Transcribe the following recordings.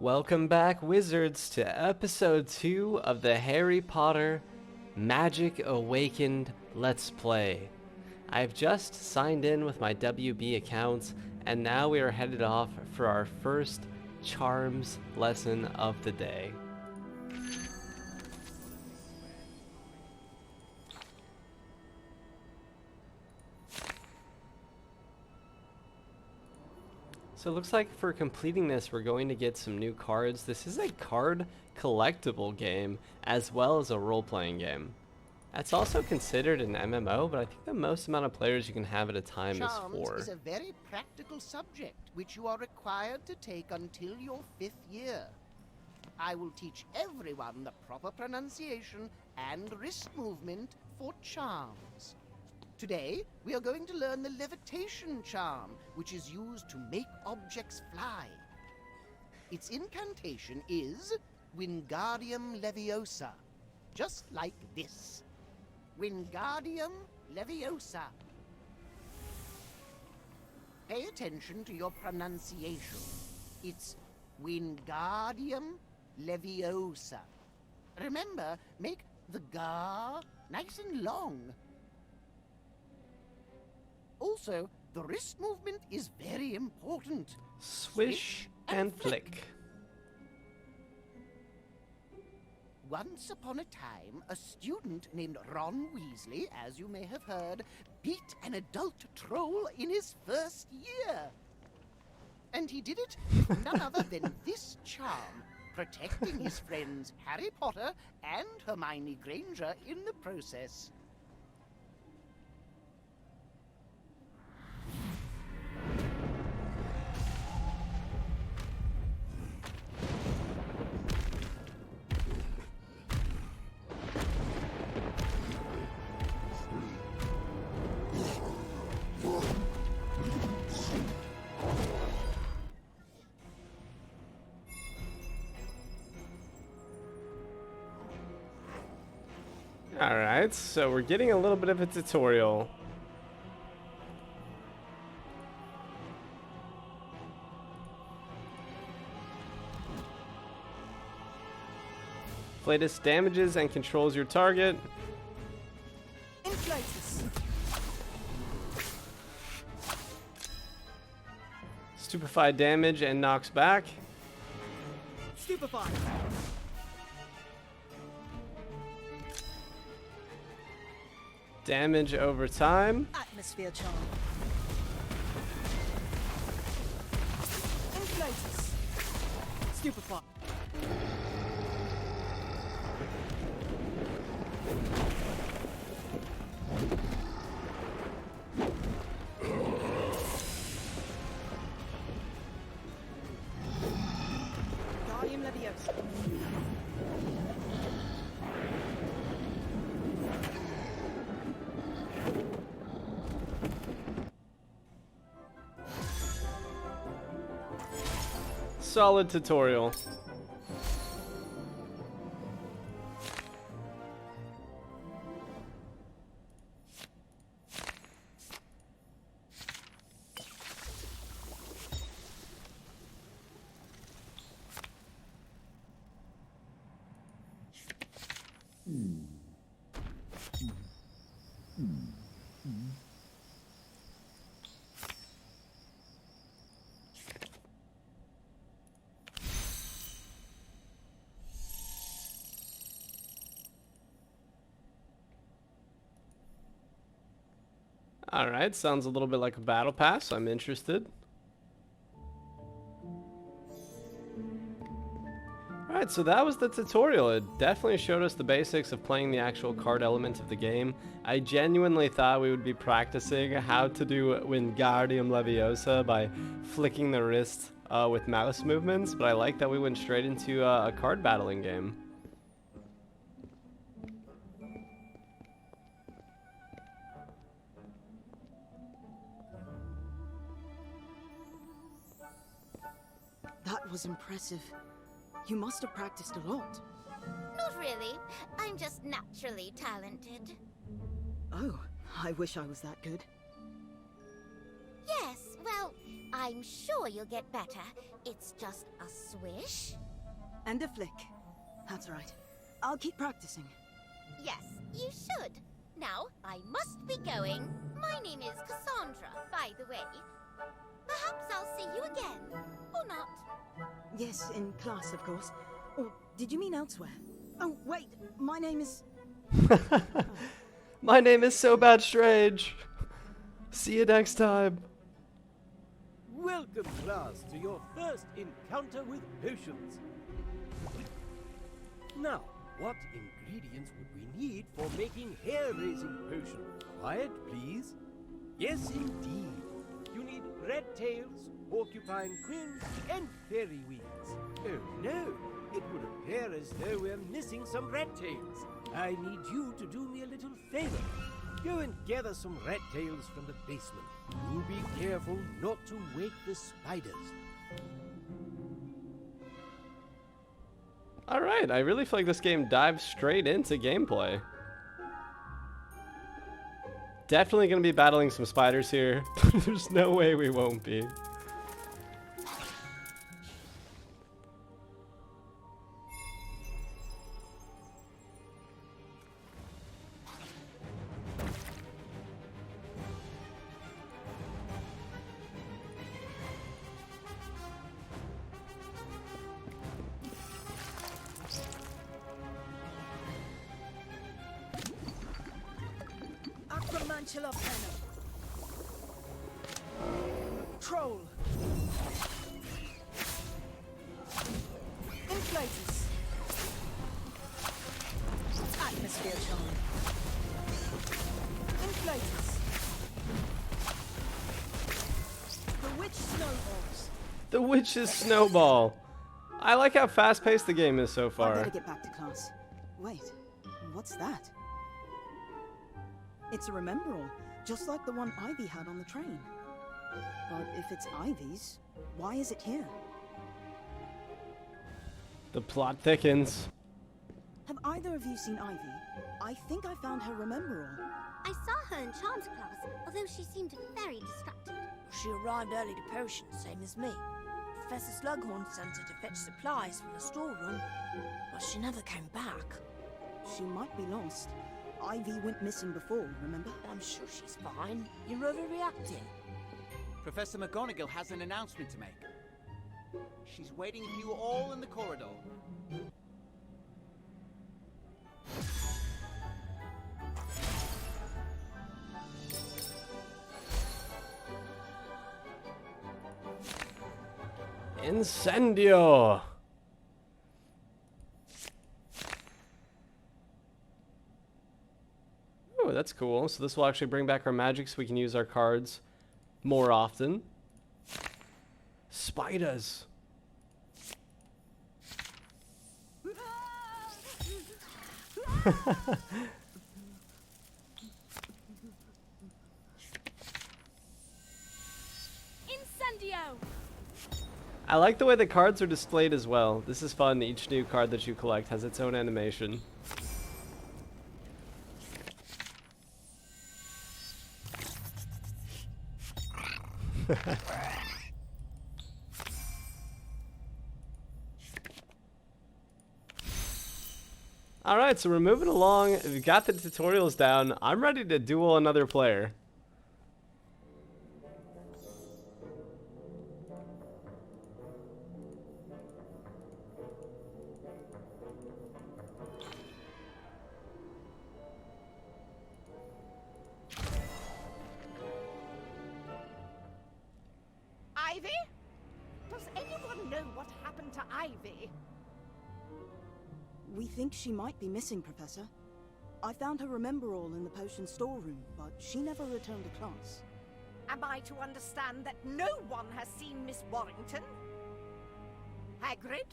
Welcome back, wizards, to episode 2 of the Harry Potter Magic Awakened Let's Play. I've just signed in with my WB account, and now we are headed off for our first charms lesson of the day. So it looks like for completing this, we're going to get some new cards. This is a card collectible game, as well as a role-playing game. It's also considered an MMO, but I think the most amount of players you can have at a time is 4. Charms is a very practical subject, which you are required to take until your 5th year. I will teach everyone the proper pronunciation and wrist movement for charms. Today, we are going to learn the levitation charm, which is used to make objects fly. Its incantation is Wingardium Leviosa, just like this. Wingardium Leviosa. Pay attention to your pronunciation. It's Wingardium Leviosa. Remember, make the ga nice and long. Also, the wrist movement is very important. Swish and flick. Once upon a time, a student named Ron Weasley, as you may have heard, beat an adult troll in his first year. And he did it with none other than this charm, protecting his friends Harry Potter and Hermione Granger in the process. Alright, so we're getting a little bit of a tutorial. Flatus damages and controls your target. Inflatus. Stupefy damage and knocks back. Stupefy. Damage over time. Atmosphere charm. Inflatus. Stupefy. Guardium Leviosa. Solid tutorial. Alright, sounds a little bit like a battle pass. I'm interested. Alright, so that was the tutorial. It definitely showed us the basics of playing the actual card element of the game. I genuinely thought we would be practicing how to do Wingardium Leviosa by flicking the wrist with mouse movements, but I like that we went straight into a card battling game. That was impressive. You must have practiced a lot. Not really. I'm just naturally talented. Oh, I wish I was that good. Yes, well, I'm sure you'll get better. It's just a swish. And a flick. That's right. I'll keep practicing. Yes, you should. Now, I must be going. My name is Cassandra, by the way. Perhaps I'll see you again. Or not. Yes, in class, of course. Or did you mean elsewhere? Oh, wait. My name is... My name is So Bad Strange. See you next time. Welcome, class, to your first encounter with potions. Now, what ingredients would we need for making hair-raising potion? Quiet, please. Yes, indeed. You need red tails, porcupine quills, and fairy wings. Oh no, it would appear as though we're missing some red tails. I need you to do me a little favor. Go and gather some rat tails from the basement. Do be careful not to wake the spiders. Alright, I really feel like this game dives straight into gameplay. Definitely gonna be battling some spiders here. There's no way we won't be. Acromantula Penna. Troll. Inflatus. Atmosphere charm. Inflatus. The witch snowballs. The witch's snowball. I like how fast-paced the game is so I far. better get back to class. Wait, what's that? It's a rememberall, just like the one Ivy had on the train. But if it's Ivy's, why is it here? The plot thickens. Have either of you seen Ivy? I think I found her rememberall. I saw her in Charms class, although she seemed very distracted. She arrived early to potion, same as me. Professor Slughorn sent her to fetch supplies from the storeroom, but she never came back. She might be lost. Ivy went missing before, remember? I'm sure she's fine. You're overreacting. Professor McGonagall has an announcement to make. She's waiting for you all in the corridor. Incendio! Oh, that's cool. So this will actually bring back our magic so we can use our cards more often. Spiders! Incendio! I like the way the cards are displayed as well. This is fun. Each new card that you collect has its own animation. Alright, so we're moving along. We've got the tutorials down. I'm ready to duel another player. Ivy? Does anyone know what happened to Ivy? We think she might be missing, Professor. I found her rememberall in the potion storeroom, but she never returned to class. Am I to understand that no one has seen Miss Warrington? Hagrid?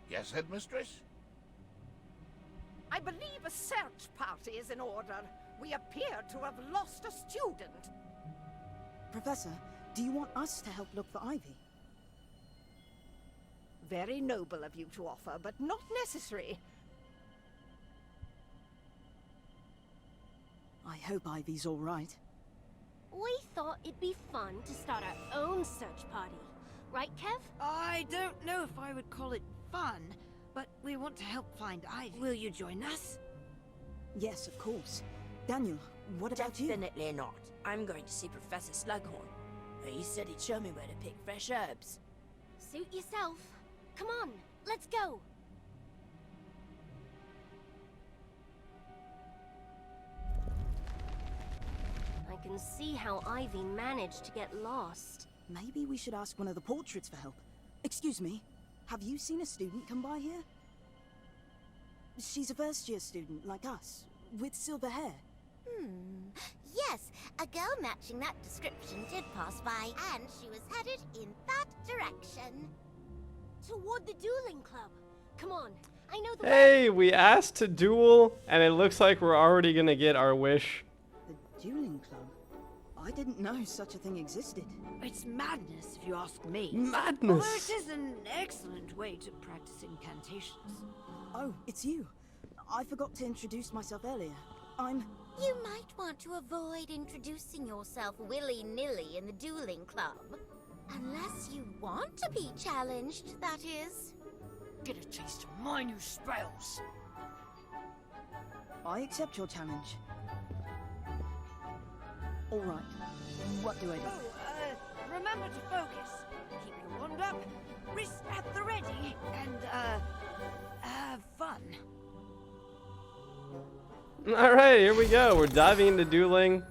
Yes, Headmistress? I believe a search party is in order. We appear to have lost a student. Professor, do you want us to help look for Ivy? Very noble of you to offer, but not necessary. I hope Ivy's all right. We thought it'd be fun to start our own search party. Right, Kev? I don't know if I would call it fun, but we want to help find Ivy. Will you join us? Yes, of course. Daniel, what about you? Definitely not. I'm going to see Professor Slughorn. He said he'd show me where to pick fresh herbs. Suit yourself. Come on, let's go. I can see how Ivy managed to get lost. Maybe we should ask one of the portraits for help. Excuse me, have you seen a student come by here? She's a first-year student, like us, with silver hair. Yes, a girl matching that description did pass by, and she was headed in that direction. Toward the Dueling Club. Come on, I know the Hey, we asked to duel, and it looks like we're already gonna get our wish. The Dueling Club? I didn't know such a thing existed. It's madness, if you ask me. Madness! Although it is an excellent way to practice incantations. Oh, it's you. I forgot to introduce myself earlier. I'm... You might want to avoid introducing yourself willy-nilly in the Dueling Club. Unless you want to be challenged, that is. Get a taste of my new spells. I accept your challenge. All right. What do I do? Oh, remember to focus. Keep your wand up, wrist at the ready, and, have fun. Alright, here we go. We're diving into dueling.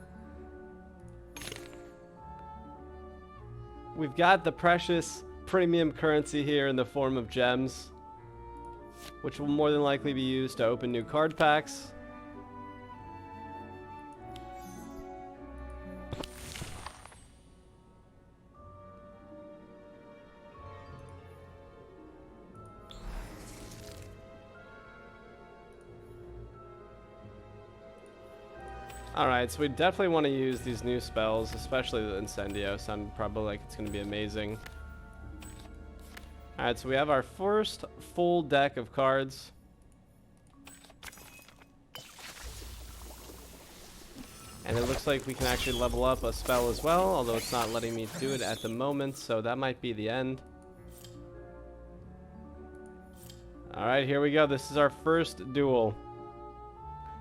We've got the precious premium currency here in the form of gems, which will more than likely be used to open new card packs. Alright, so we definitely want to use these new spells, especially the Incendio. Sounded probably like it's going to be amazing. Alright, so we have our first full deck of cards. And it looks like we can actually level up a spell as well, although it's not letting me do it at the moment, so that might be the end. Alright, here we go. This is our first duel.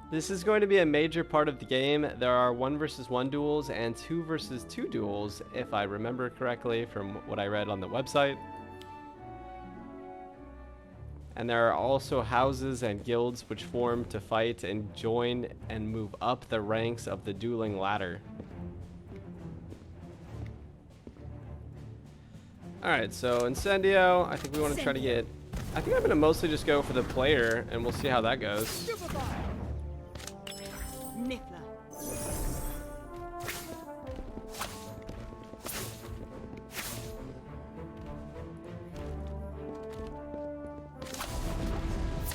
This is going to be a major part of the game. There are 1 versus 1 duels and 2 versus 2 duels, if I remember correctly from what I read on the website. And there are also houses and guilds which form to fight and join and move up the ranks of the dueling ladder. Alright, so Incendio, I think we want to try to get... I think I'm going to mostly just go for the player, and we'll see how that goes. Niffler.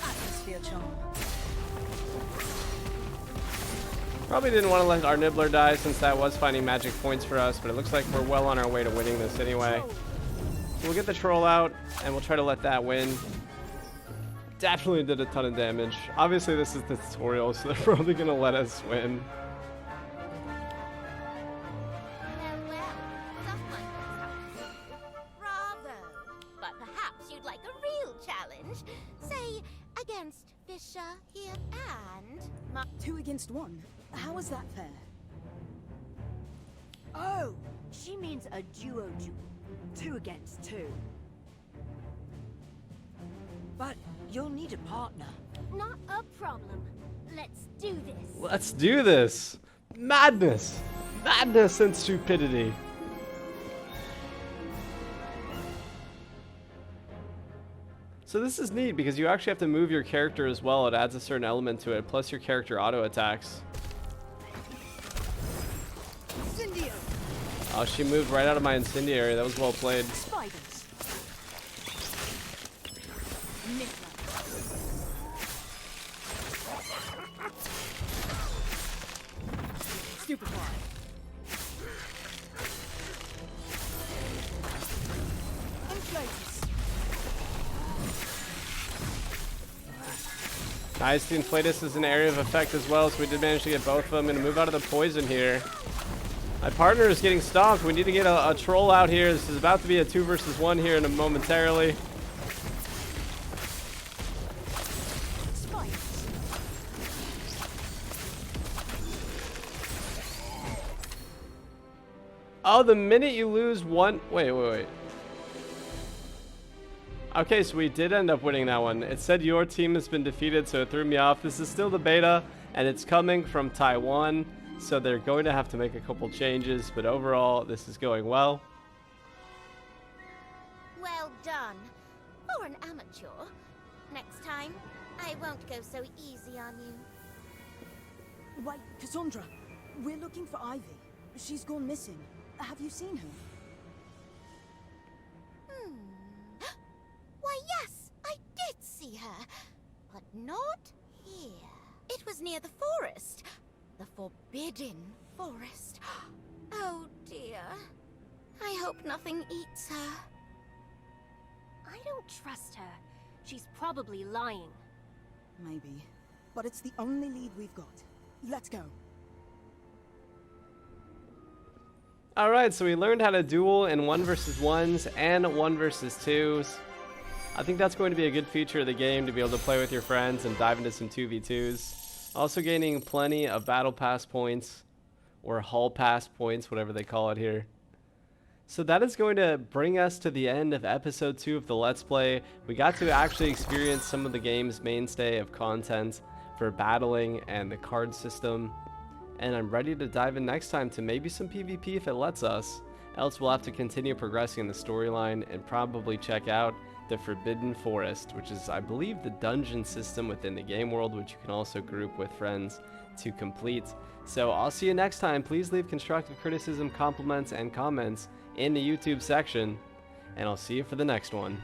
Atmosphere charm. Probably didn't want to let our Nibbler die since that was finding magic points for us, but it looks like we're well on our way to winning this anyway. So we'll get the troll out, and we'll try to let that win. Definitely did a ton of damage. Obviously this is the tutorial, so they're probably going to let us win. Well, someone knows how to do. Bravo! But perhaps you'd like a real challenge. Say, against Fisher here and... 2 against 1. How is that fair? Oh, she means a duo duel. 2 against 2. But you'll need a partner. Not a problem. Let's do this. Let's do this! Madness! Madness and stupidity! So this is neat because you actually have to move your character as well. It adds a certain element to it, plus your character auto attacks. Incendio. Oh, she moved right out of my incendiary. That was well played. Spiders. Niffler. Stupefy. Inflatus. Nice, the Inflatus is an area of effect as well, so we did manage to get both of them. Gonna move out of the poison here. My partner is getting stomped. We need to get a troll out here. This is about to be a 2 versus 1 here in a momentarily. Oh, the minute you lose one... Wait. Okay, so we did end up winning that one. It said your team has been defeated, so it threw me off. This is still the beta, and it's coming from Taiwan, so they're going to have to make a couple changes, but overall, this is going well. Well done. For an amateur. Next time, I won't go so easy on you. Wait, Cassandra. We're looking for Ivy. She's gone missing. Have you seen her? Why, yes, I did see her. But not here. It was near the forest. The Forbidden Forest. Oh, dear. I hope nothing eats her. I don't trust her. She's probably lying. Maybe. But it's the only lead we've got. Let's go. Alright, so we learned how to duel in 1 versus 1s and 1 versus 2s. I think that's going to be a good feature of the game, to be able to play with your friends and dive into some 2v2s. Also gaining plenty of battle pass points, or hall pass points, whatever they call it here. So that is going to bring us to the end of episode 2 of the Let's Play. We got to actually experience some of the game's mainstay of content for battling and the card system. And I'm ready to dive in next time to maybe some PvP if it lets us. Else we'll have to continue progressing in the storyline and probably check out the Forbidden Forest, which is, I believe, the dungeon system within the game world, which you can also group with friends to complete. So I'll see you next time. Please leave constructive criticism, compliments, and comments in the YouTube section, and I'll see you for the next one.